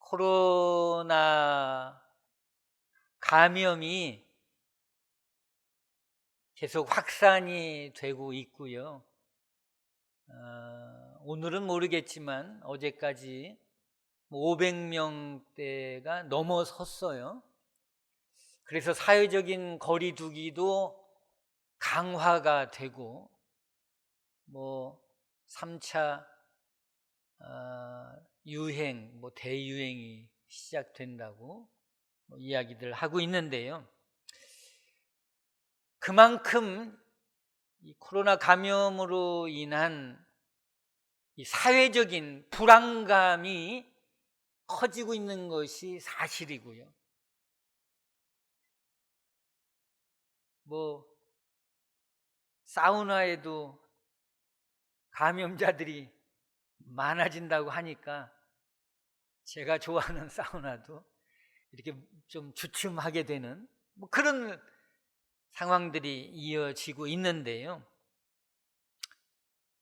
코로나 감염이 계속 확산이 되고 있고요. 오늘은 모르겠지만 어제까지 500명대가 넘어섰어요. 그래서 사회적인 거리 두기도 강화가 되고 3차 유행, 대유행이 시작된다고 이야기들 하고 있는데요. 그만큼 이 코로나 감염으로 인한 이 사회적인 불안감이 커지고 있는 것이 사실이고요. 사우나에도 감염자들이 많아진다고 하니까 제가 좋아하는 사우나도 이렇게 좀 주춤하게 되는 그런 상황들이 이어지고 있는데요.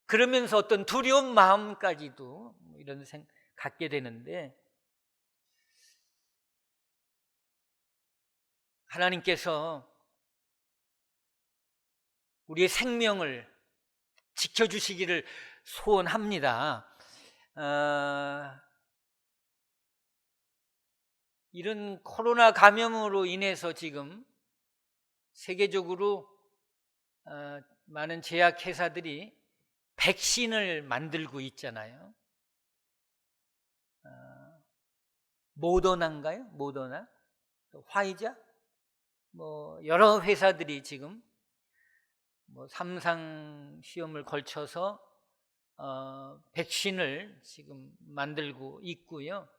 그러면서 어떤 두려운 마음까지도 이런 생각 갖게 되는데, 하나님께서 우리의 생명을 지켜주시기를 소원합니다. 이런 코로나 감염으로 인해서 지금 세계적으로 많은 제약회사들이 백신을 만들고 있잖아요. 모더나인가요? 모더나? 화이자? 여러 회사들이 지금 3상 시험을 걸쳐서 백신을 지금 만들고 있고요.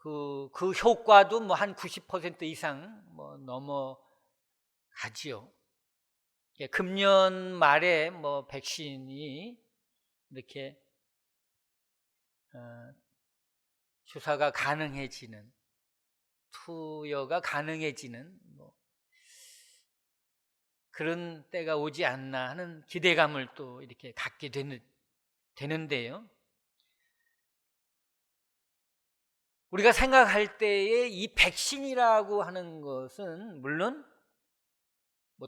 그 효과도 한 90% 이상 넘어가지요. 금년 말에 백신이 이렇게 주사가 가능해지는, 투여가 가능해지는 그런 때가 오지 않나 하는 기대감을 또 이렇게 갖게 되는데요. 우리가 생각할 때에 이 백신이라고 하는 것은 물론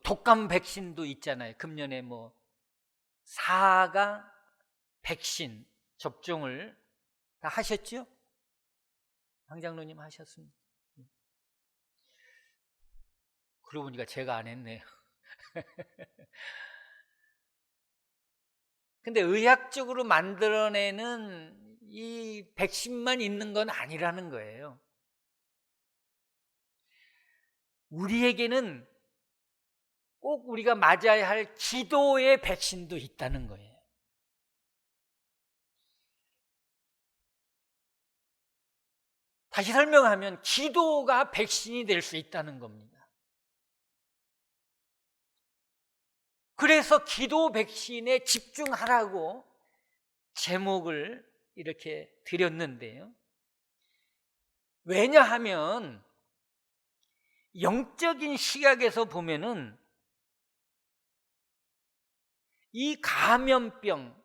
독감 백신도 있잖아요. 금년에 4가 백신 접종을 다 하셨죠? 황 장로님 하셨습니다. 그러고 보니까 제가 안 했네요. 근데 의학적으로 만들어내는 이 백신만 있는 건 아니라는 거예요. 우리에게는 꼭 우리가 맞아야 할 기도의 백신도 있다는 거예요. 다시 설명하면 기도가 백신이 될 수 있다는 겁니다. 그래서 기도 백신에 집중하라고 제목을 이렇게 드렸는데요. 왜냐하면 영적인 시각에서 보면은 이 감염병,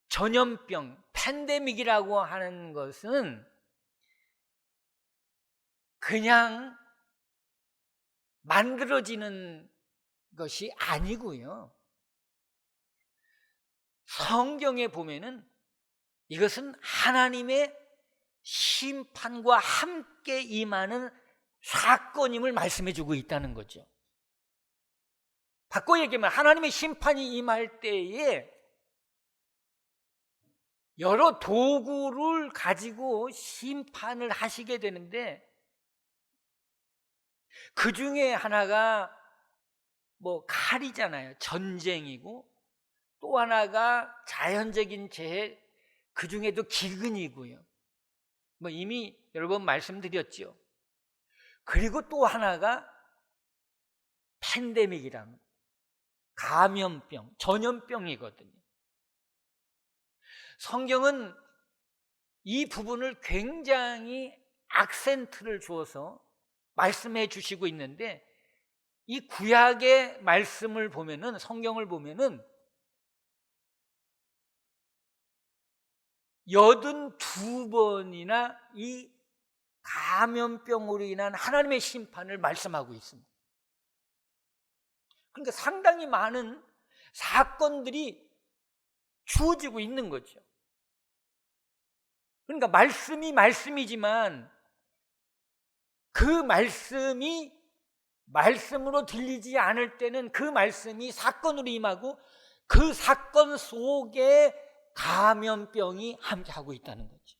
전염병, 팬데믹이라고 하는 것은 그냥 만들어지는 것이 아니고요. 성경에 보면은 이것은 하나님의 심판과 함께 임하는 사건임을 말씀해 주고 있다는 거죠. 바꿔 얘기하면 하나님의 심판이 임할 때에 여러 도구를 가지고 심판을 하시게 되는데, 그 중에 하나가 칼이잖아요. 전쟁이고, 또 하나가 자연적인 재해, 그 중에도 기근이고요. 이미 여러 번 말씀드렸죠. 그리고 또 하나가 팬데믹이라는 감염병, 전염병이거든요. 성경은 이 부분을 굉장히 악센트를 주어서 말씀해 주시고 있는데, 이 구약의 말씀을 보면은, 성경을 보면은 82번이나 이 감염병으로 인한 하나님의 심판을 말씀하고 있습니다. 그러니까 상당히 많은 사건들이 주어지고 있는 거죠. 그러니까 말씀이 말씀이지만 그 말씀이 말씀으로 들리지 않을 때는 그 말씀이 사건으로 임하고 그 사건 속에 감염병이 함께하고 있다는 거죠.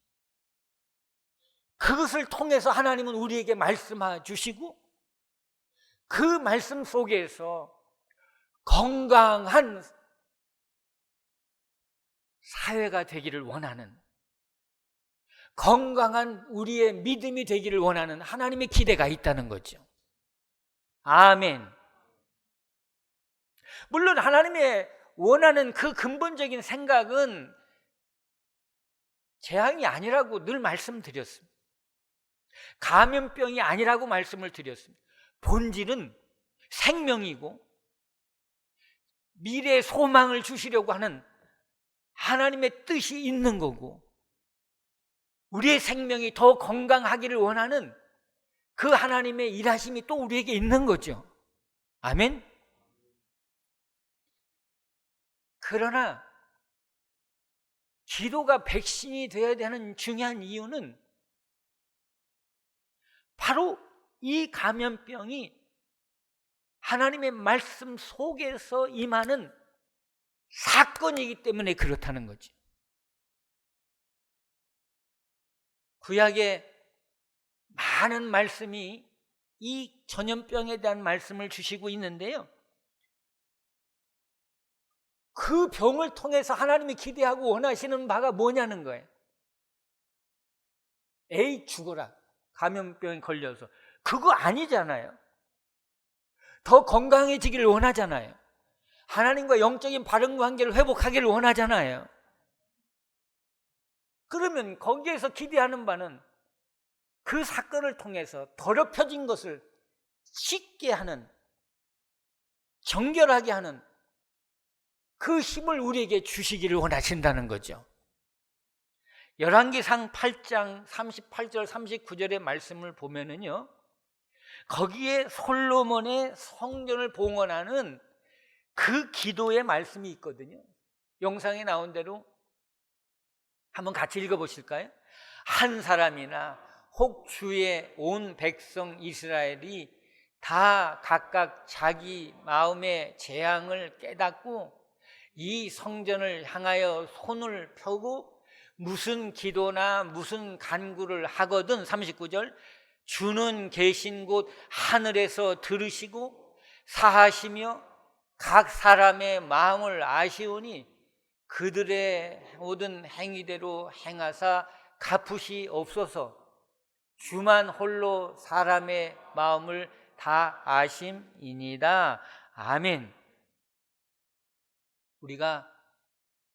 그것을 통해서 하나님은 우리에게 말씀해 주시고 그 말씀 속에서 건강한 사회가 되기를 원하는, 건강한 우리의 믿음이 되기를 원하는 하나님의 기대가 있다는 거죠. 아멘. 물론 하나님의 원하는 그 근본적인 생각은 재앙이 아니라고 늘 말씀드렸습니다. 감염병이 아니라고 말씀을 드렸습니다. 본질은 생명이고 미래의 소망을 주시려고 하는 하나님의 뜻이 있는 거고, 우리의 생명이 더 건강하기를 원하는 그 하나님의 일하심이 또 우리에게 있는 거죠. 아멘. 그러나 기도가 백신이 되어야 되는 중요한 이유는 바로 이 감염병이 하나님의 말씀 속에서 임하는 사건이기 때문에 그렇다는 거지. 구약에 많은 말씀이 이 전염병에 대한 말씀을 주시고 있는데요, 그 병을 통해서 하나님이 기대하고 원하시는 바가 뭐냐는 거예요. 에이 죽어라, 감염병에 걸려서. 그거 아니잖아요. 더 건강해지기를 원하잖아요. 하나님과 영적인 바른 관계를 회복하기를 원하잖아요. 그러면 거기에서 기대하는 바는 그 사건을 통해서 더럽혀진 것을 씻게 하는, 정결하게 하는 그 힘을 우리에게 주시기를 원하신다는 거죠. 열왕기상 8장 38절 39절의 말씀을 보면은요, 거기에 솔로몬의 성전을 봉헌하는 그 기도의 말씀이 있거든요. 영상에 나온 대로 한번 같이 읽어보실까요? 한 사람이나 혹 주의 온 백성 이스라엘이 다 각각 자기 마음의 재앙을 깨닫고 이 성전을 향하여 손을 펴고 무슨 기도나 무슨 간구를 하거든, 39절, 주는 계신 곳 하늘에서 들으시고 사하시며 각 사람의 마음을 아시오니 그들의 모든 행위대로 행하사 갚으시옵소서. 주만 홀로 사람의 마음을 다 아심이니이다. 아멘. 우리가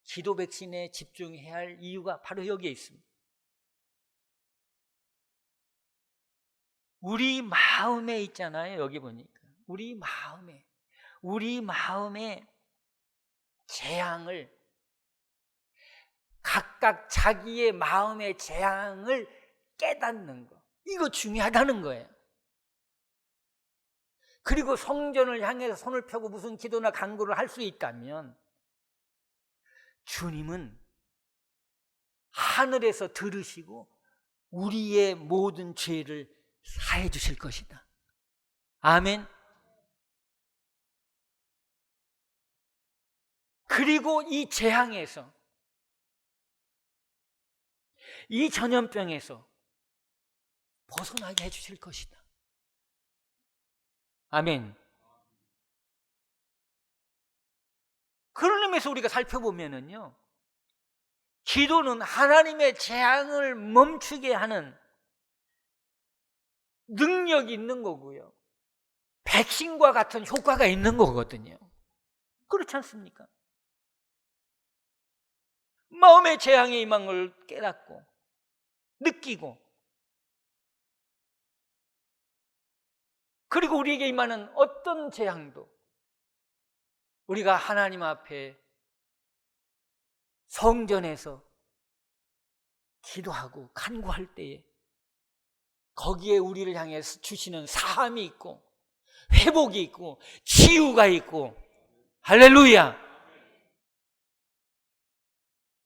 기도 백신에 집중해야 할 이유가 바로 여기에 있습니다. 우리 마음에 있잖아요. 여기 보니까 우리 마음의 재앙을, 각각 자기의 마음의 재앙을 깨닫는 거, 이거 중요하다는 거예요. 그리고 성전을 향해서 손을 펴고 무슨 기도나 간구를 할 수 있다면 주님은 하늘에서 들으시고 우리의 모든 죄를 사해 주실 것이다. 아멘. 그리고 이 재앙에서, 이 전염병에서 벗어나게 해 주실 것이다. 아멘. 그런 의미에서 우리가 살펴보면은요, 기도는 하나님의 재앙을 멈추게 하는 능력이 있는 거고요, 백신과 같은 효과가 있는 거거든요. 그렇지 않습니까? 마음의 재앙에 임한 걸 깨닫고 느끼고, 그리고 우리에게 임하는 어떤 재앙도 우리가 하나님 앞에 성전에서 기도하고 간구할 때에 거기에 우리를 향해서 주시는 사함이 있고 회복이 있고 치유가 있고, 할렐루야.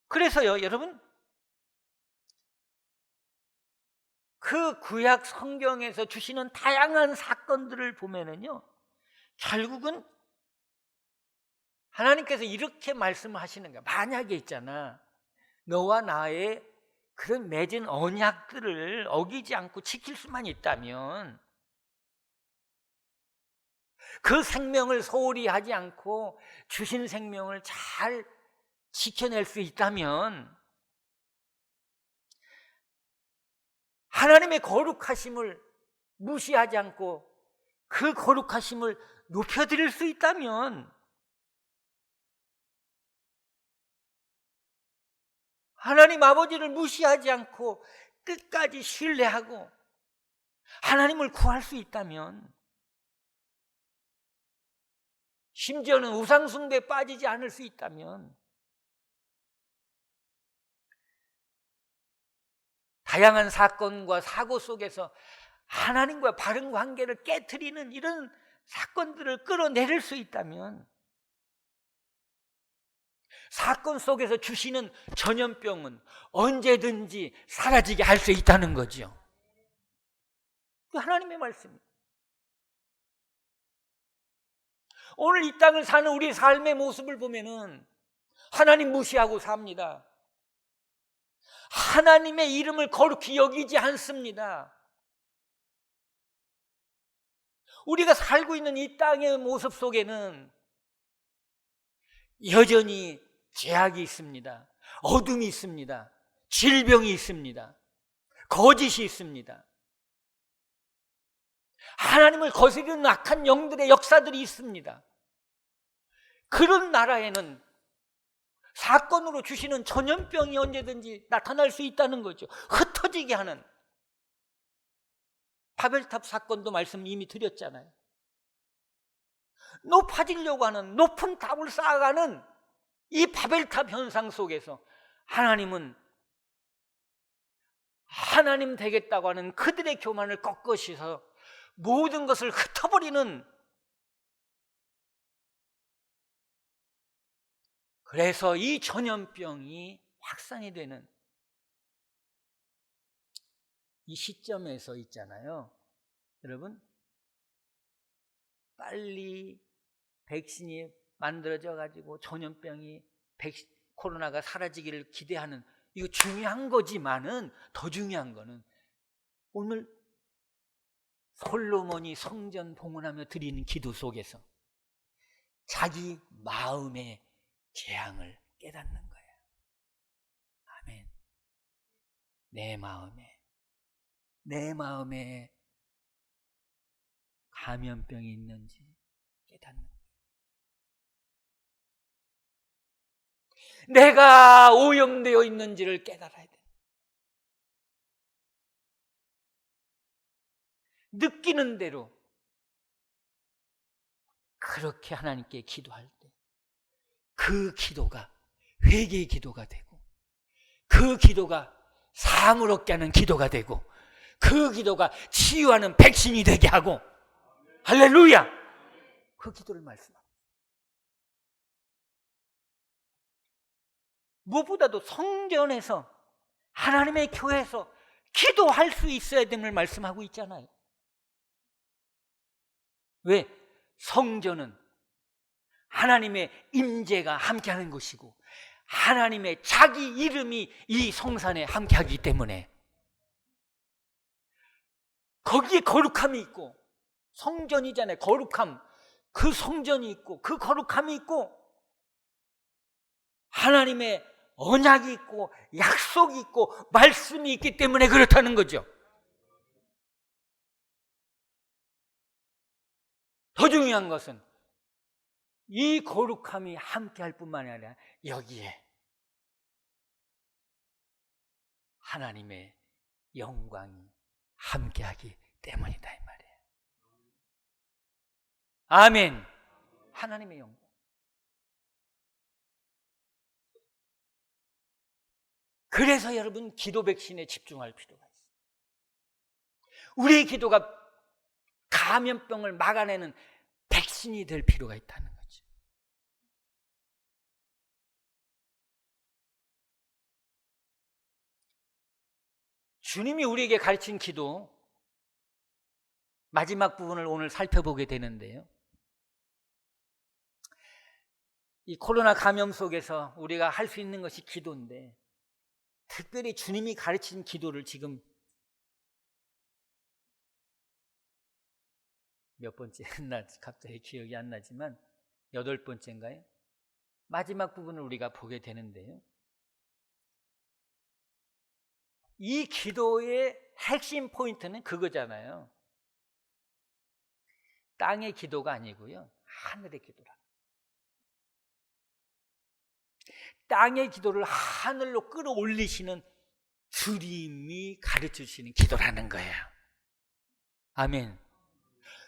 그래서요, 여러분, 그 구약 성경에서 주시는 다양한 사건들을 보면은요, 결국은 하나님께서 이렇게 말씀을 하시는 거야. 만약에 있잖아, 너와 나의 그런 맺은 언약들을 어기지 않고 지킬 수만 있다면, 그 생명을 소홀히 하지 않고 주신 생명을 잘 지켜낼 수 있다면 하나님의 거룩하심을 무시하지 않고 그 거룩하심을 높여드릴 수 있다면 하나님 아버지를 무시하지 않고 끝까지 신뢰하고 하나님을 구할 수 있다면 심지어는 우상숭배에 빠지지 않을 수 있다면 다양한 사건과 사고 속에서 하나님과 바른 관계를 깨트리는 이런 사건들을 끌어내릴 수 있다면 사건 속에서 주시는 전염병은 언제든지 사라지게 할 수 있다는 거죠. 그 하나님의 말씀입니다. 오늘 이 땅을 사는 우리 삶의 모습을 보면은 하나님 무시하고 삽니다. 하나님의 이름을 거룩히 여기지 않습니다. 우리가 살고 있는 이 땅의 모습 속에는 여전히 죄악이 있습니다. 어둠이 있습니다. 질병이 있습니다. 거짓이 있습니다. 하나님을 거스르는 악한 영들의 역사들이 있습니다. 그런 나라에는 사건으로 주시는 전염병이 언제든지 나타날 수 있다는 거죠. 흩어지게 하는, 바벨탑 사건도 말씀 이미 드렸잖아요. 높아지려고 하는, 높은 탑을 쌓아가는 이 바벨탑 현상 속에서 하나님은 하나님 되겠다고 하는 그들의 교만을 꺾으셔서 모든 것을 흩어버리는, 그래서 이 전염병이 확산이 되는 이 시점에서 있잖아요, 여러분, 빨리 백신이 만들어져 가지고 전염병이 코로나가 사라지기를 기대하는, 이거 중요한 거지만은 더 중요한 거는 오늘 솔로몬이 성전 봉헌하며 드리는 기도 속에서 자기 마음의 재앙을 깨닫는 거예요. 아멘. 내 마음에 감염병이 있는지 깨닫는 거예요. 내가 오염되어 있는지를 깨달아야 돼. 느끼는 대로 그렇게 하나님께 기도할 때 그 기도가 회개의 기도가 되고, 그 기도가 사함을 얻게 하는 기도가 되고, 그 기도가 치유하는 백신이 되게 하고, 할렐루야! 그 기도를 말씀합니다. 무엇보다도 성전에서, 하나님의 교회에서 기도할 수 있어야 됨을 말씀하고 있잖아요. 왜? 성전은 하나님의 임재가 함께하는 것이고 하나님의 자기 이름이 이 성산에 함께하기 때문에 거기에 거룩함이 있고, 성전이잖아요. 거룩함, 그 성전이 있고 그 거룩함이 있고 하나님의 언약이 있고 약속이 있고 말씀이 있기 때문에 그렇다는 거죠. 더 중요한 것은 이 거룩함이 함께할 뿐만 아니라 여기에 하나님의 영광이 함께하기 때문이다, 이 말이에요. 아멘. 하나님의 영광. 그래서 여러분 기도 백신에 집중할 필요가 있어요. 우리의 기도가 감염병을 막아내는 백신이 될 필요가 있다는 거죠. 주님이 우리에게 가르친 기도 마지막 부분을 오늘 살펴보게 되는데요. 이 코로나 감염 속에서 우리가 할 수 있는 것이 기도인데, 특별히 주님이 가르친 기도를 지금 몇 번째 했나 갑자기 기억이 안 나지만 8번째인가요? 마지막 부분을 우리가 보게 되는데요. 이 기도의 핵심 포인트는 그거잖아요. 땅의 기도가 아니고요, 하늘의 기도라. 땅의 기도를 하늘로 끌어올리시는 주님이 가르쳐주시는 기도라는 거예요. 아멘.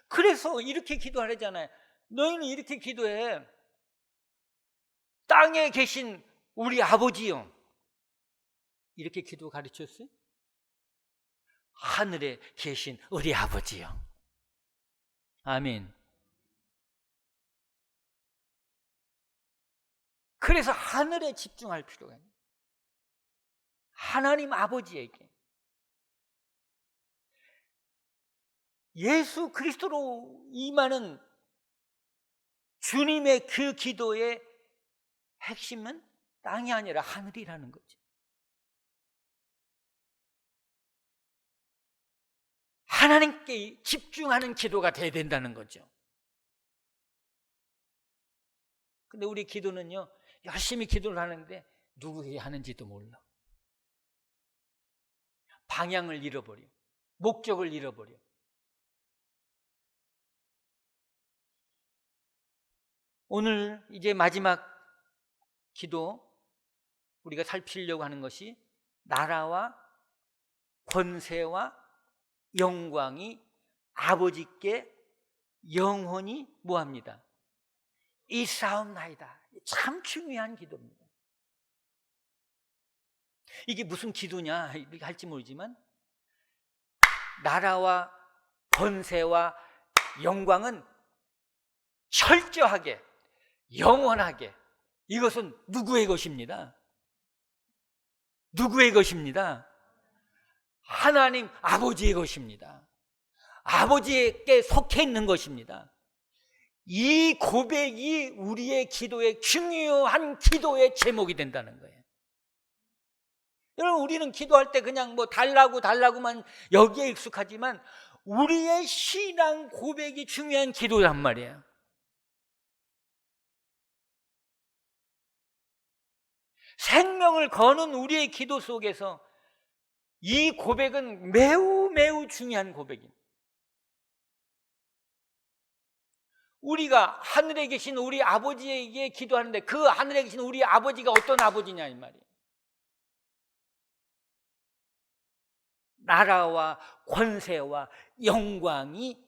그래서 이렇게 기도하잖아요. 너희는 이렇게 기도해. 땅에 계신 우리 아버지요. 이렇게 기도 가르쳤어요? 하늘에 계신 우리 아버지요. 아멘. 그래서 하늘에 집중할 필요가 있어요. 하나님 아버지에게. 예수 그리스도로 임하는 주님의 그 기도의 핵심은 땅이 아니라 하늘이라는 거죠. 하나님께 집중하는 기도가 돼야 된다는 거죠. 근데 우리 기도는요, 열심히 기도를 하는데 누구에게 하는지도 몰라. 방향을 잃어버려. 목적을 잃어버려. 오늘 이제 마지막 기도 우리가 살피려고 하는 것이 나라와 권세와 영광이 아버지께 영원히 뭐합니다? 있사옵나이다. 참 중요한 기도입니다. 이게 무슨 기도냐 이렇게 할지 모르지만, 나라와 권세와 영광은 철저하게 영원하게, 이것은 누구의 것입니다? 누구의 것입니다? 하나님 아버지의 것입니다. 아버지께 속해 있는 것입니다. 이 고백이 우리의 기도의 중요한 기도의 제목이 된다는 거예요. 여러분, 우리는 기도할 때 그냥 뭐 달라고만 여기에 익숙하지만 우리의 신앙 고백이 중요한 기도란 말이에요. 생명을 거는 우리의 기도 속에서 이 고백은 매우 중요한 고백입니다. 우리가 하늘에 계신 우리 아버지에게 기도하는데 그 하늘에 계신 우리 아버지가 어떤 아버지냐 이 말이에요. 나라와 권세와 영광이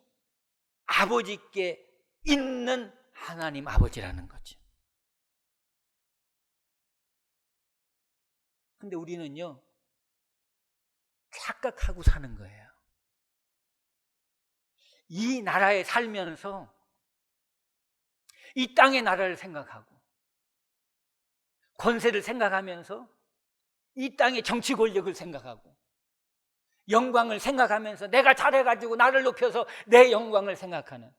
아버지께 있는 하나님 아버지라는 거죠. 근데 우리는요, 착각하고 사는 거예요. 이 나라에 살면서 이 땅의 나라를 생각하고 권세를 생각하면서 이 땅의 정치 권력을 생각하고 영광을 생각하면서 내가 잘해가지고 나를 높여서 내 영광을 생각하는,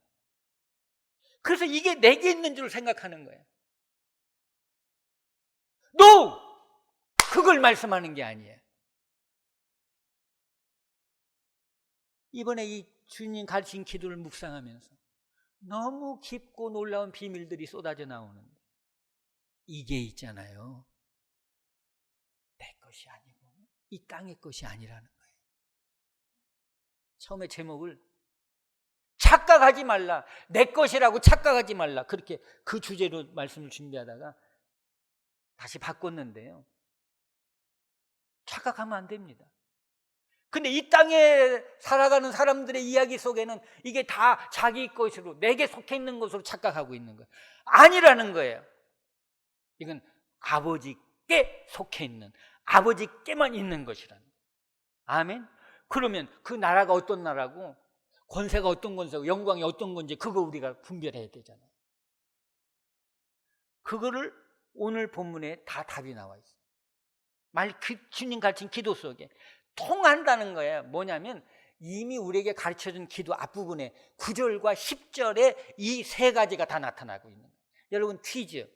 그래서 이게 내게 있는 줄 생각하는 거예요. No! 그걸 말씀하는 게 아니에요. 이번에 이 주님 가르친 기도를 묵상하면서 너무 깊고 놀라운 비밀들이 쏟아져 나오는데, 이게 있잖아요, 내 것이 아니고 이 땅의 것이 아니라는 거예요. 처음에 제목을 착각하지 말라, 내 것이라고 착각하지 말라, 그렇게 그 주제로 말씀을 준비하다가 다시 바꿨는데요, 착각하면 안 됩니다. 근데 이 땅에 살아가는 사람들의 이야기 속에는 이게 다 자기 것으로, 내게 속해 있는 것으로 착각하고 있는 거예요. 아니라는 거예요. 이건 아버지께 속해 있는, 아버지께만 있는 것이라는 거예요. 아멘. 그러면 그 나라가 어떤 나라고 권세가 어떤 권세고 영광이 어떤 건지 그거 우리가 분별해야 되잖아요. 그거를 오늘 본문에 다 답이 나와 있어요. 주님 가르친 기도 속에 통한다는 거예요. 뭐냐면 이미 우리에게 가르쳐준 기도 앞부분에 9절과 10절에 이 세 가지가 다 나타나고 있는 거예요. 여러분 퀴즈,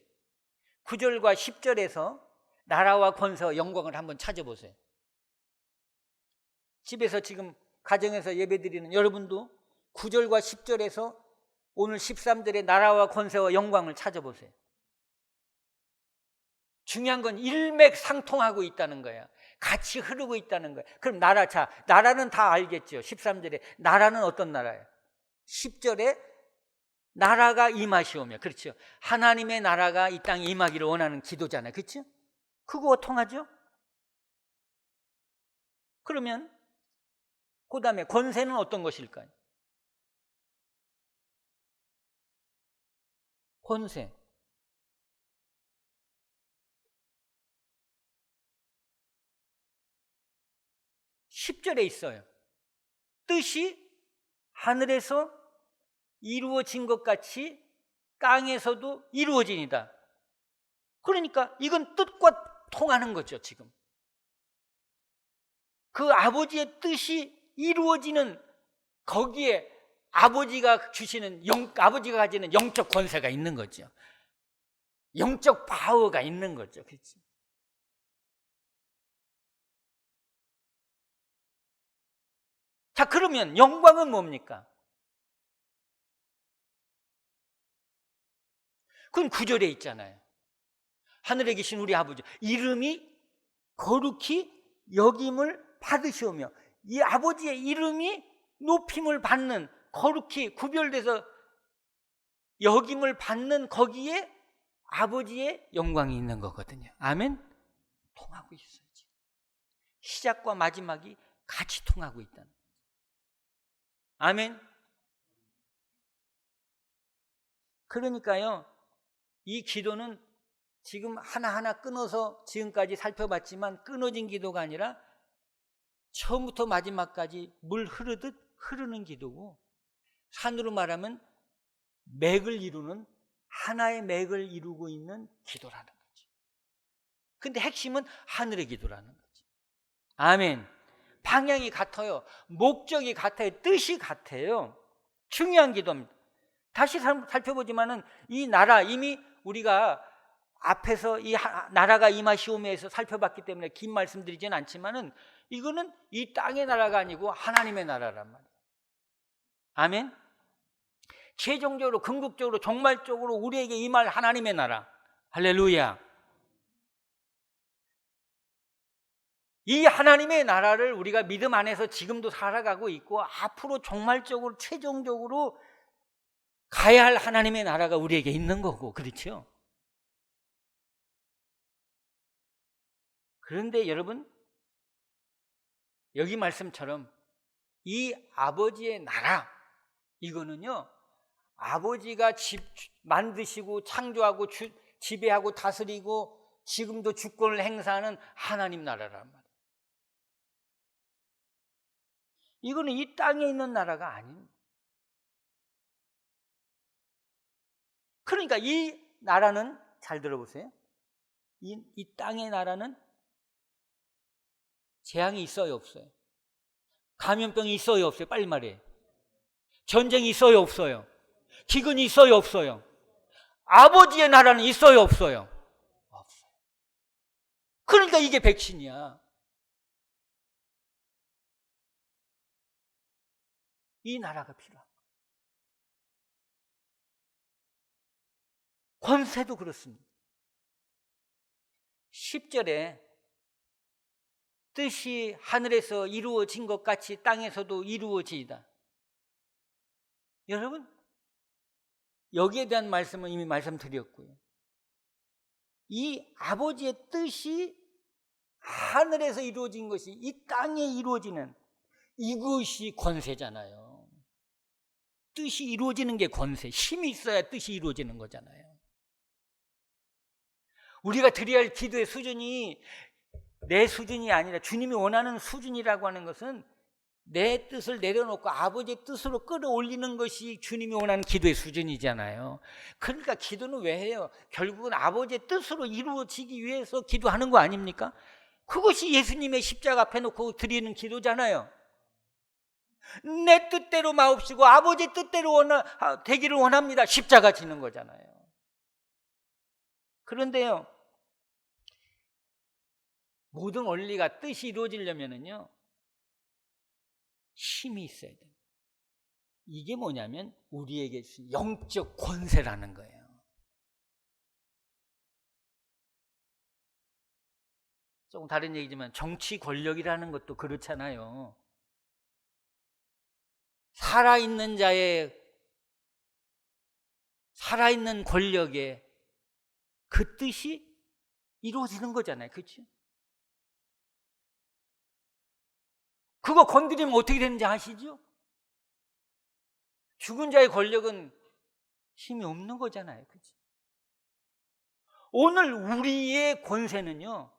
9절과 10절에서 나라와 권세와 영광을 한번 찾아보세요. 집에서 지금 가정에서 예배드리는 여러분도 9절과 10절에서 오늘 13절의 나라와 권세와 영광을 찾아보세요. 중요한 건 일맥상통하고 있다는 거예요. 같이 흐르고 있다는 거예요. 그럼 나라는 다 알겠죠. 13절에 나라는 어떤 나라예요? 10절에 나라가 임하시오며, 그렇죠. 하나님의 나라가 이 땅에 임하기를 원하는 기도잖아요. 그렇죠? 그거 통하죠? 그러면 그 다음에 권세는 어떤 것일까요? 권세. 10절에 있어요. 뜻이 하늘에서 이루어진 것 같이 땅에서도 이루어지니다. 그러니까 이건 뜻과 통하는 거죠. 지금 그 아버지의 뜻이 이루어지는 거기에 아버지가 가지는 영적 권세가 있는 거죠. 영적 파워가 있는 거죠. 그렇죠? 자, 그러면 영광은 뭡니까? 그건 9절에 있잖아요. 하늘에 계신 우리 아버지 이름이 거룩히 여김을 받으시오며, 이 아버지의 이름이 높임을 받는, 거룩히 구별돼서 여김을 받는 거기에 아버지의 영광이 있는 거거든요. 아멘. 통하고 있어요. 지금 시작과 마지막이 같이 통하고 있다는 거죠. 아멘. 그러니까요, 이 기도는 지금 하나하나 끊어서 지금까지 살펴봤지만 끊어진 기도가 아니라 처음부터 마지막까지 물 흐르듯 흐르는 기도고, 산으로 말하면 맥을 이루는, 하나의 맥을 이루고 있는 기도라는 거죠. 근데 핵심은 하늘의 기도라는 거죠. 아멘. 방향이 같아요. 목적이 같아요. 뜻이 같아요. 중요한 기도입니다. 다시 살펴보지만은 이 나라, 이미 우리가 앞에서 이 나라가 임하시오며에서 살펴봤기 때문에 긴 말씀드리진 않지만은 이거는 이 땅의 나라가 아니고 하나님의 나라란 말이에요. 아멘. 최종적으로, 궁극적으로, 종말적으로 우리에게 임할 하나님의 나라. 할렐루야. 이 하나님의 나라를 우리가 믿음 안에서 지금도 살아가고 있고, 앞으로 종말적으로 최종적으로 가야 할 하나님의 나라가 우리에게 있는 거고, 그렇죠? 그런데 여러분, 여기 말씀처럼 이 아버지의 나라, 이거는요, 아버지가 만드시고 창조하고 지배하고 다스리고 지금도 주권을 행사하는 하나님 나라란 말이에요. 이거는 이 땅에 있는 나라가 아닙니다. 그러니까 이 나라는, 잘 들어보세요, 이 땅의 나라는 재앙이 있어요, 없어요? 감염병이 있어요, 없어요? 빨리 말해. 전쟁이 있어요, 없어요? 기근이 있어요, 없어요? 아버지의 나라는 있어요, 없어요? 없어요. 그러니까 이게 백신이야. 이 나라가 필요한 거예요. 권세도 그렇습니다. 10절에 뜻이 하늘에서 이루어진 것 같이 땅에서도 이루어지이다. 여러분, 여기에 대한 말씀은 이미 말씀드렸고요. 이 아버지의 뜻이 하늘에서 이루어진 것이 이 땅에 이루어지는, 이것이 권세잖아요. 뜻이 이루어지는 게 권세, 힘이 있어야 뜻이 이루어지는 거잖아요. 우리가 드려야 할 기도의 수준이 내 수준이 아니라 주님이 원하는 수준이라고 하는 것은 내 뜻을 내려놓고 아버지의 뜻으로 끌어올리는 것이 주님이 원하는 기도의 수준이잖아요. 그러니까 기도는 왜 해요? 결국은 아버지의 뜻으로 이루어지기 위해서 기도하는 거 아닙니까? 그것이 예수님의 십자가 앞에 놓고 드리는 기도잖아요. 내 뜻대로 마옵시고 아버지 뜻대로 되기를 원합니다. 십자가 지는 거잖아요. 그런데요, 모든 원리가 뜻이 이루어지려면요 힘이 있어야 돼요. 이게 뭐냐면 우리에게 영적 권세라는 거예요. 조금 다른 얘기지만 정치 권력이라는 것도 그렇잖아요. 살아있는 자의 살아있는 권력에 그 뜻이 이루어지는 거잖아요. 그렇죠? 그거 건드리면 어떻게 되는지 아시죠? 죽은 자의 권력은 힘이 없는 거잖아요. 그렇죠? 오늘 우리의 권세는요,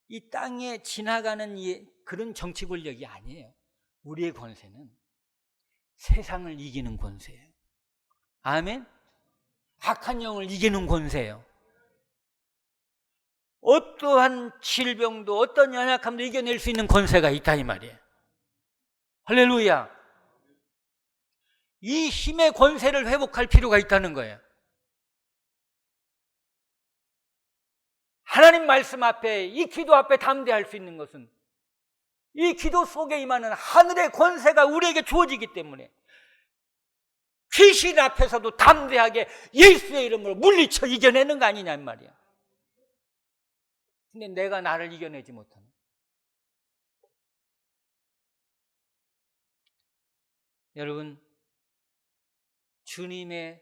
이 땅에 지나가는 그런 정치 권력이 아니에요. 우리의 권세는 세상을 이기는 권세예요. 아멘? 악한 영을 이기는 권세예요. 어떠한 질병도 어떤 연약함도 이겨낼 수 있는 권세가 있다 이 말이에요. 할렐루야. 이 힘의 권세를 회복할 필요가 있다는 거예요. 하나님 말씀 앞에, 이 기도 앞에 담대할 수 있는 것은 이 기도 속에 임하는 하늘의 권세가 우리에게 주어지기 때문에 귀신 앞에서도 담대하게 예수의 이름으로 물리쳐 이겨내는 거 아니냐 이 말이야. 근데 내가 나를 이겨내지 못하는, 여러분, 주님의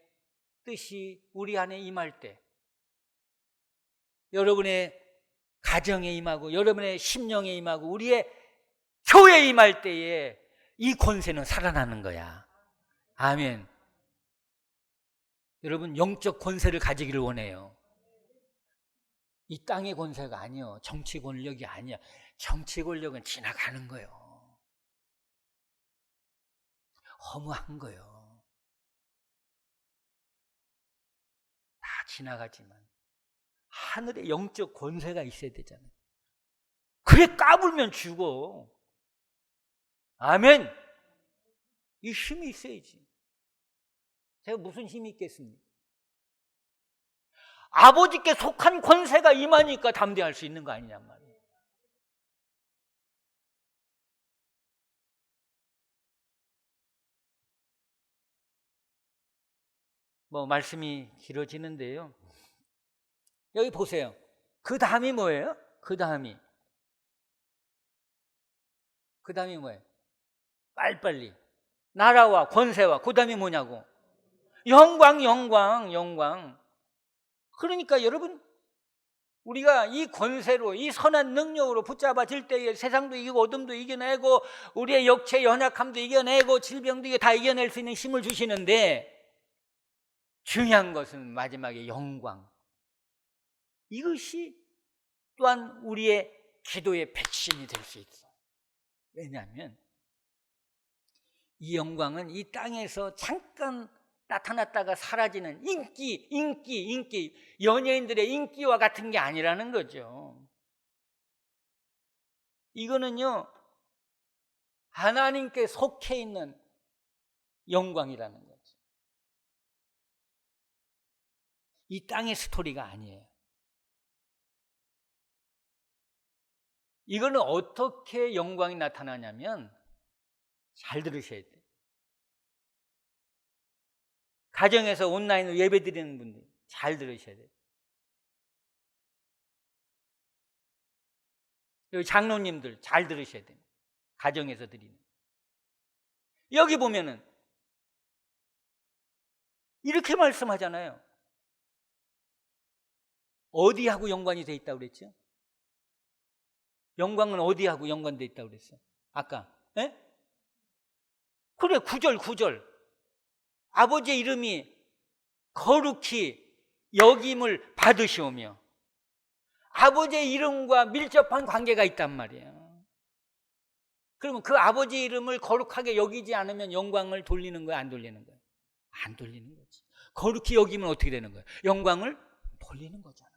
뜻이 우리 안에 임할 때, 여러분의 가정에 임하고 여러분의 심령에 임하고 우리의 교회에 임할 때에 이 권세는 살아나는 거야. 아멘. 여러분, 영적 권세를 가지기를 원해요. 이 땅의 권세가 아니요, 정치 권력이 아니야. 정치 권력은 지나가는 거예요. 허무한 거예요. 다 지나가지만 하늘의 영적 권세가 있어야 되잖아요. 그래 까불면 죽어. 아멘. 이 힘이 있어야지. 제가 무슨 힘이 있겠습니까? 아버지께 속한 권세가 임하니까 담대할 수 있는 거 아니냔 말이에요. 말씀이 길어지는데요, 여기 보세요. 그 다음이 뭐예요? 그 다음이 뭐예요? 빨리빨리 나라와 권세와, 그 다음이 뭐냐고? 영광. 그러니까 여러분, 우리가 이 권세로, 이 선한 능력으로 붙잡아질 때에 세상도 이기고 어둠도 이겨내고 우리의 역체 연약함도 이겨내고 질병도 다 이겨낼 수 있는 힘을 주시는데, 중요한 것은 마지막에 영광. 이것이 또한 우리의 기도의 백신이 될 수 있어. 왜냐하면 이 영광은 이 땅에서 잠깐 나타났다가 사라지는 인기, 연예인들의 인기와 같은 게 아니라는 거죠. 이거는요, 하나님께 속해 있는 영광이라는 거죠. 이 땅의 스토리가 아니에요. 이거는 어떻게 영광이 나타나냐면, 잘 들으셔야 돼요. 가정에서 온라인으로 예배 드리는 분들 잘 들으셔야 돼요. 여기 장로님들 잘 들으셔야 돼요. 가정에서 드리는. 여기 보면은 이렇게 말씀하잖아요. 어디하고 연관이 돼 있다고 그랬죠? 영광은 어디하고 연관돼 있다고 그랬어? 아까. 에? 그래, 9절. 아버지의 이름이 거룩히 여김을 받으시오며 아버지의 이름과 밀접한 관계가 있단 말이에요. 그러면 그 아버지 이름을 거룩하게 여기지 않으면 영광을 돌리는 거야, 안 돌리는 거야? 안 돌리는 거지. 거룩히 여기면 어떻게 되는 거야? 영광을 돌리는 거잖아.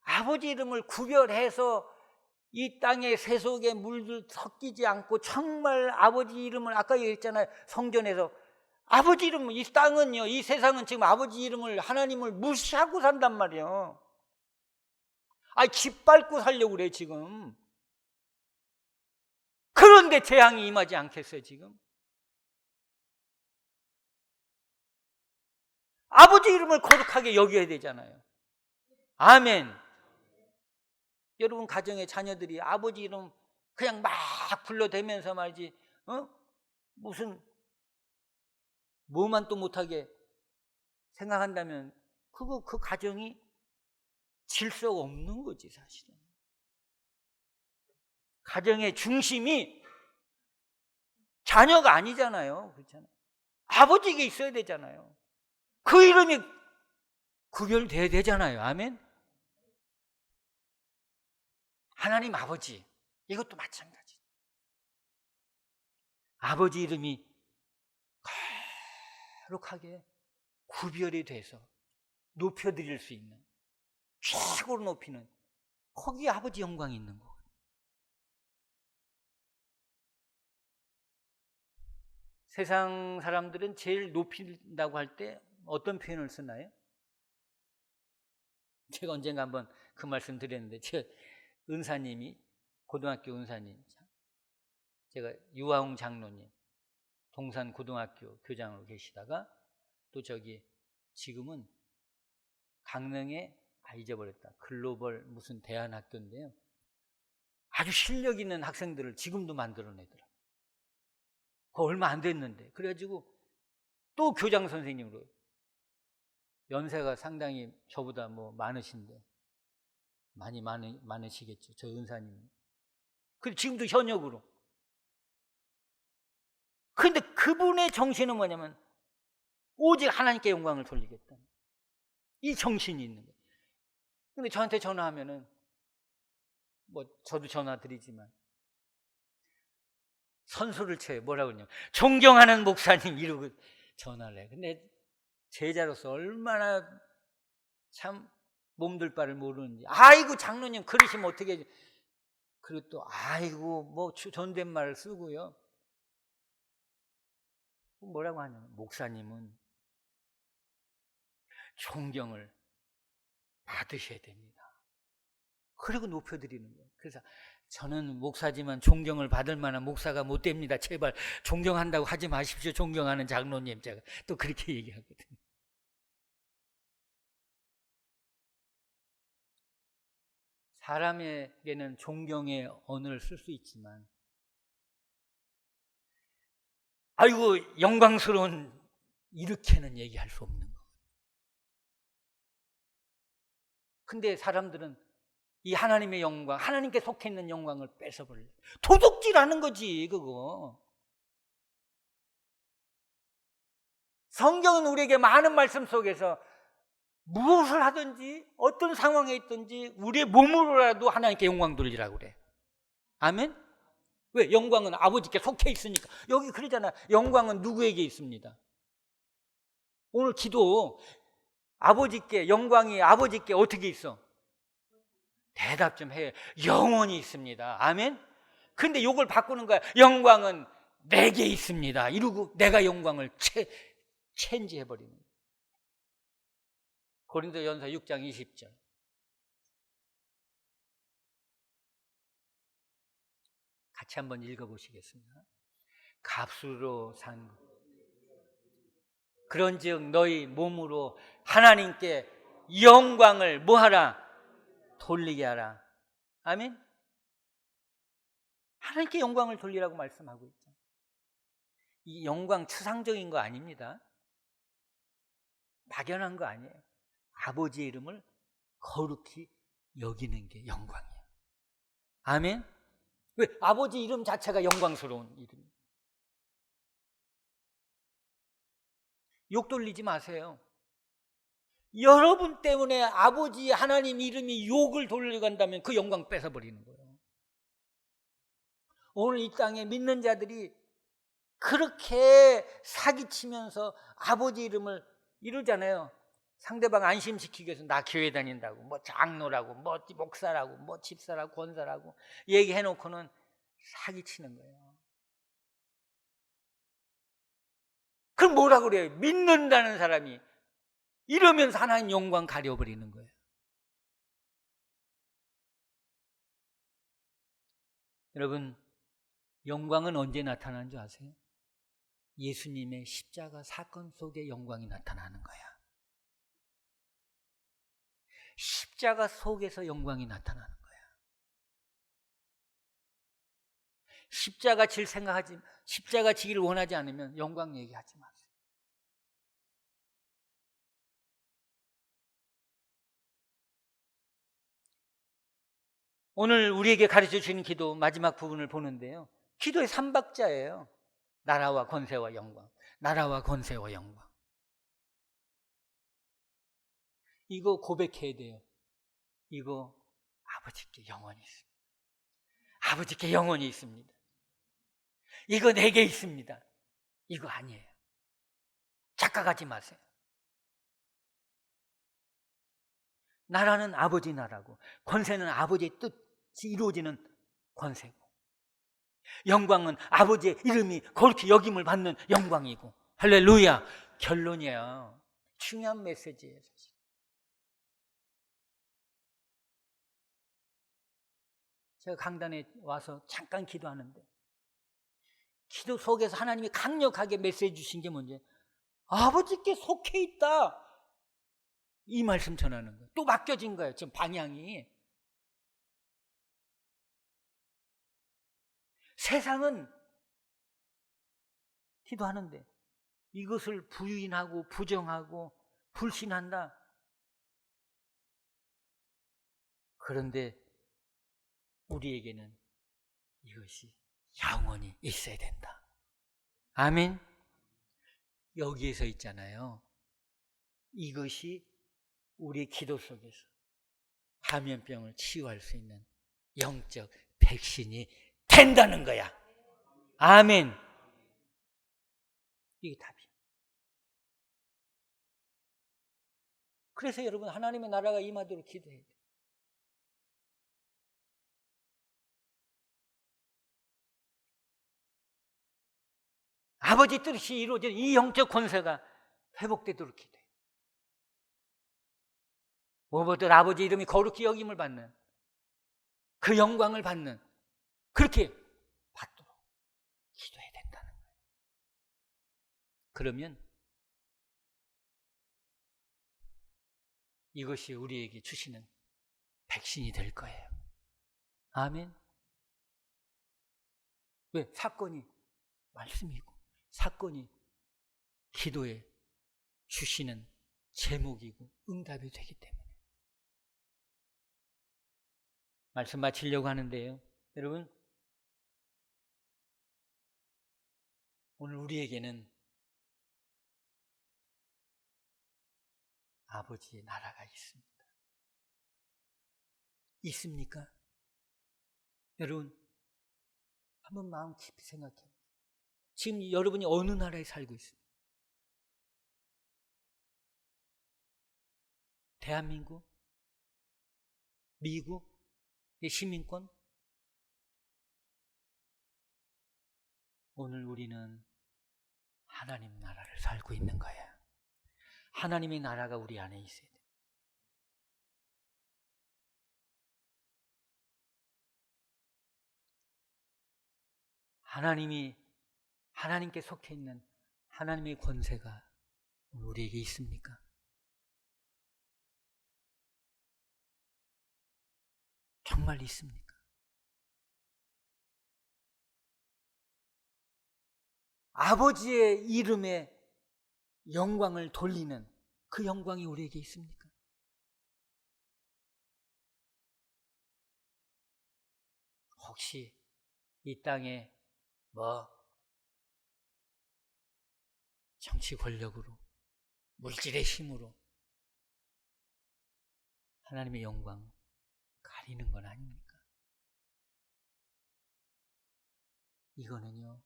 아버지 이름을 구별해서 이 땅의 세속의 물들 섞이지 않고 정말 아버지 이름을, 아까 얘기했잖아요, 성전에서 아버지 이름은, 이 땅은요, 이 세상은 지금 아버지 이름을, 하나님을 무시하고 산단 말이에요. 짓밟고 살려고 그래 지금. 그런데 재앙이 임하지 않겠어요 지금? 아버지 이름을 거룩하게 여겨야 되잖아요. 아멘. 여러분 가정의 자녀들이 아버지 이름 그냥 막 불러대면서 말이지, 무슨 뭐만 또 못하게 생각한다면 그 가정이 질서가 없는 거지 사실은. 가정의 중심이 자녀가 아니잖아요. 그렇잖아요. 아버지가 있어야 되잖아요. 그 이름이 구별돼야 되잖아요. 아멘. 하나님 아버지, 이것도 마찬가지. 아버지 이름이 거룩하게 구별이 돼서 높여드릴 수 있는, 최고로 높이는, 거기에 아버지 영광이 있는 거. 세상 사람들은 제일 높인다고 할 때 어떤 표현을 쓰나요? 제가 언젠가 한번 그 말씀 드렸는데, 제 은사님이, 고등학교 은사님, 제가 유아웅 장로님, 동산 고등학교 교장으로 계시다가 또 지금은 강릉에, 잊어버렸다, 글로벌 무슨 대안학교인데요, 아주 실력 있는 학생들을 지금도 만들어내더라고요. 그거 얼마 안 됐는데. 그래가지고 또 교장 선생님으로, 연세가 상당히 저보다 많으신데, 많으시겠죠, 저 은사님. 그리고 지금도 현역으로. 그런데 그분의 정신은 뭐냐면 오직 하나님께 영광을 돌리겠다, 이 정신이 있는 거예요. 근데 저한테 전화하면은, 저도 전화 드리지만 선수를 쳐요. 뭐라고 그러냐면 존경하는 목사님 이러고 전화를 해. 근데 제자로서 얼마나 참 몸둘 바를 모르는지. 아이고 장로님 그러시면 어떻게. 그리고 또 아이고 존댓말을 쓰고요. 뭐라고 하냐면 목사님은 존경을 받으셔야 됩니다. 그리고 높여드리는 거예요. 그래서 저는 목사지만 존경을 받을 만한 목사가 못 됩니다. 제발 존경한다고 하지 마십시오. 존경하는 장로님. 제가 또 그렇게 얘기하거든요. 사람에게는 존경의 언어를 쓸 수 있지만, 아이고 영광스러운, 이렇게는 얘기할 수 없는 거. 근데 사람들은 이 하나님의 영광, 하나님께 속해 있는 영광을 뺏어버려요. 도둑질하는 거지 그거. 성경은 우리에게 많은 말씀 속에서 무엇을 하든지 어떤 상황에 있든지 우리의 몸으로라도 하나님께 영광 돌리라고 그래. 아멘? 왜? 영광은 아버지께 속해 있으니까. 여기 그러잖아. 영광은 누구에게 있습니다. 오늘 기도, 아버지께, 영광이 아버지께 어떻게 있어? 대답 좀 해요. 영원히 있습니다. 아멘? 근데 요걸 바꾸는 거야. 영광은 내게 있습니다. 이러고 내가 영광을 체인지해버리는 거야. 고린도전서 6장 20절. 같이 한번 읽어보시겠습니다. 값으로 산 것. 그런즉 너희 몸으로 하나님께 영광을 뭐하라? 돌리게 하라. 아멘? 하나님께 영광을 돌리라고 말씀하고 있죠. 이 영광 추상적인 거 아닙니다. 막연한 거 아니에요. 아버지의 이름을 거룩히 여기는 게 영광이에요. 아멘? 왜? 아버지 이름 자체가 영광스러운 이름이에요. 욕 돌리지 마세요. 여러분 때문에 아버지 하나님 이름이 욕을 돌려간다면 그 영광 뺏어버리는 거예요. 오늘 이 땅에 믿는 자들이 그렇게 사기치면서 아버지 이름을 이러잖아요. 상대방 안심시키기 위해서 나 교회 다닌다고, 뭐 장로라고, 뭐 목사라고, 뭐 집사라고, 권사라고 얘기해놓고는 사기치는 거예요. 그럼 뭐라 그래요? 믿는다는 사람이 이러면서 하나님 영광 가려버리는 거예요. 여러분, 영광은 언제 나타나는 줄 아세요? 예수님의 십자가 사건 속에 영광이 나타나는 거야. 십자가 속에서 영광이 나타나는 거야. 십자가 질 생각하지, 십자가 지기를 원하지 않으면 영광 얘기하지 마세요. 오늘 우리에게 가르쳐 주시는 기도 마지막 부분을 보는데요. 기도의 3박자예요. 나라와 권세와 영광. 나라와 권세와 영광. 이거 고백해야 돼요. 이거 아버지께 영원히 있습니다. 아버지께 영원히 있습니다. 이거 내게 있습니다. 이거 아니에요. 착각하지 마세요. 나라는 아버지 나라고, 권세는 아버지의 뜻이 이루어지는 권세고, 영광은 아버지의 이름이 거룩히 여김을 받는 영광이고. 할렐루야. 결론이에요. 중요한 메시지예요. 사실. 제가 강단에 와서 잠깐 기도하는데 기도 속에서 하나님이 강력하게 메시지 주신 게 뭔지, 아버지께 속해 있다, 이 말씀 전하는 거예요. 또 맡겨진 거예요. 지금 방향이. 세상은 기도하는데 이것을 부인하고 부정하고 불신한다. 그런데 우리에게는 이것이 영원히 있어야 된다. 아멘. 여기에서 있잖아요. 이것이 우리 기도 속에서 감염병을 치유할 수 있는 영적 백신이 된다는 거야. 아멘. 이게 답이야. 그래서 여러분, 하나님의 나라가 임하도록 기도해야 돼요. 아버지 뜻이 이루어지는 이 영적 권세가 회복되도록 기도해요. 무엇보다 아버지 이름이 거룩히 여김을 받는, 그 영광을 받는, 그렇게 받도록 기도해야 된다는 거예요. 그러면 이것이 우리에게 주시는 백신이 될 거예요. 아멘. 왜? 사건이 말씀이고 사건이 기도에 주시는 제목이고 응답이 되기 때문에. 말씀 마치려고 하는데요. 여러분, 오늘 우리에게는 아버지의 나라가 있습니다. 있습니까? 여러분, 한번 마음 깊이 생각해요. 지금 여러분이 어느 나라에 살고 있습니까? 대한민국? 미국? 시민권? 오늘 우리는 하나님 나라를 살고 있는 거예요. 하나님의 나라가 우리 안에 있어야 돼요. 하나님께 속해 있는 하나님의 권세가 우리에게 있습니까? 정말 있습니까? 아버지의 이름에 영광을 돌리는 그 영광이 우리에게 있습니까? 혹시 이 땅에 정치 권력으로, 물질의 힘으로 하나님의 영광 가리는 건 아닙니까? 이거는요,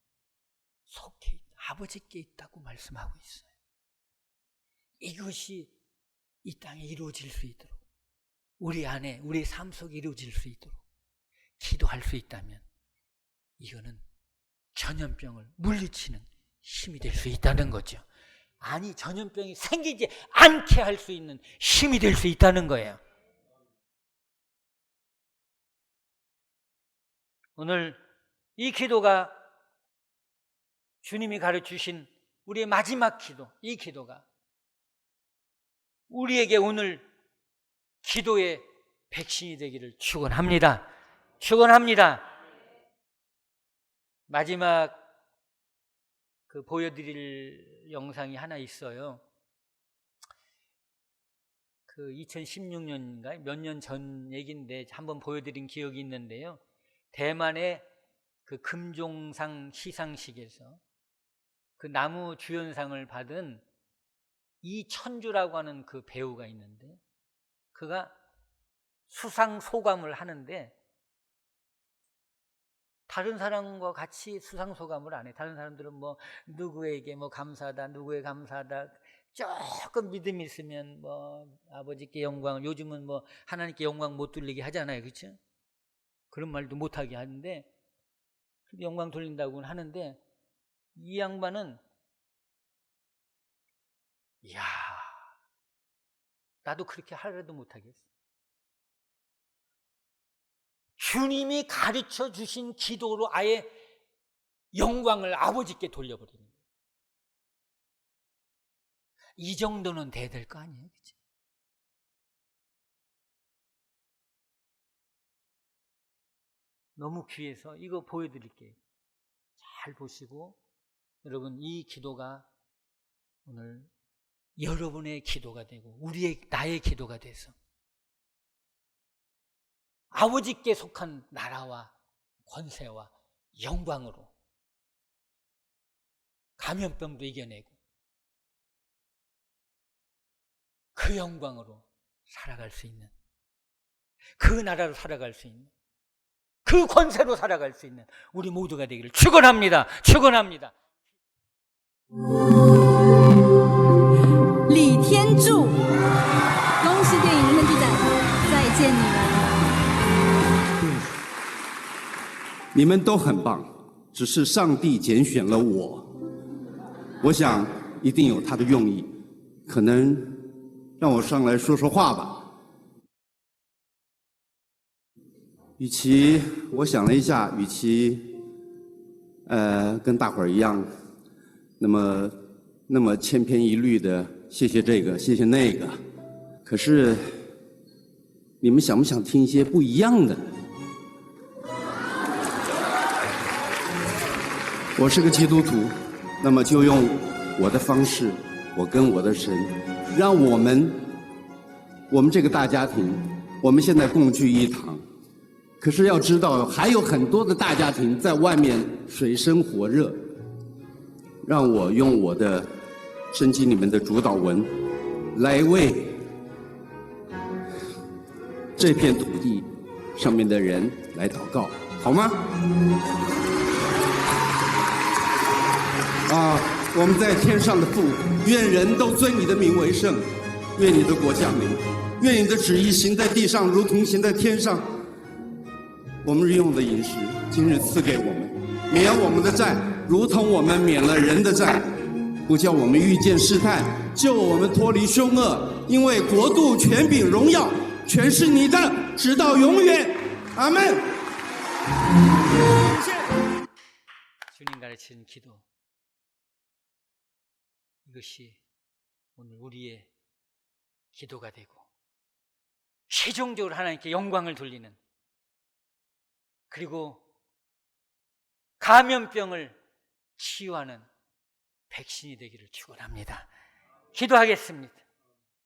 속해 아버지께 있다고 말씀하고 있어요. 이것이 이 땅에 이루어질 수 있도록, 우리 안에, 우리 삶 속에 이루어질 수 있도록 기도할 수 있다면 이거는 전염병을 물리치는 힘이 될 수 있다는 거죠. 아니, 전염병이 생기지 않게 할 수 있는 힘이 될 수 있다는 거예요. 오늘 이 기도가 주님이 가르치신 우리의 마지막 기도, 이 기도가 우리에게 오늘 기도의 백신이 되기를 축원합니다. 축원합니다. 마지막 보여드릴 영상이 하나 있어요. 2016년인가 몇 년 전 얘기인데 한번 보여드린 기억이 있는데요. 대만의 금종상 시상식에서 나무 주연상을 받은 이천주라고 하는 배우가 있는데, 그가 수상 소감을 하는데 다른 사람과 같이 수상 소감을 안 해. 다른 사람들은 누구에게 감사하다, 누구에 감사하다, 조금 믿음이 있으면 아버지께 영광을, 요즘은 하나님께 영광 못 돌리게 하잖아요, 그렇죠? 그런 말도 못 하게 하는데, 영광 돌린다고는 하는데, 이 양반은 이야, 나도 그렇게 하려도 못 하겠어. 주님이 가르쳐 주신 기도로 아예 영광을 아버지께 돌려버리는 거예요. 이 정도는 돼야 될 거 아니에요, 그치? 너무 귀해서 이거 보여드릴게요. 잘 보시고, 여러분, 이 기도가 오늘 여러분의 기도가 되고 나의 기도가 돼서 아버지께 속한 나라와 권세와 영광으로 감염병도 이겨내고 그 영광으로 살아갈 수 있는, 그 나라로 살아갈 수 있는, 그 권세로 살아갈 수 있는 우리 모두가 되기를 축원합니다. 축원합니다. 李天柱，恭喜电影《面具仔》再见你们。你们都很棒，只是上帝拣选了我。我想一定有他的用意，可能让我上来说说话吧。我想了一下，与其跟大伙儿一样，那么千篇一律的谢谢这个谢谢那个，可是你们想不想听一些不一样的？我是个基督徒，那么就用我的方式，我跟我的神，让我们这个大家庭，我们现在共聚一堂。可是要知道，还有很多的大家庭在外面水深火热。让我用我的圣经里面的主祷文，来为这片土地上面的人来祷告，好吗？我们在天上的父，愿人都尊你的名为圣，愿你的国降临，愿你的旨意行在地上，如同行在天上。我们日用的饮食，今日赐给我们，免我们的债，如同我们免了人的债，不叫我们遇见试探，救我们脱离凶恶，因为国度、权柄、荣耀，全是你的，直到永远。阿门。 주님 가르치는 기도, 이것이 오늘 우리의 기도가 되고 최종적으로 하나님께 영광을 돌리는, 그리고 감염병을 치유하는 백신이 되기를 축원합니다. 기도하겠습니다.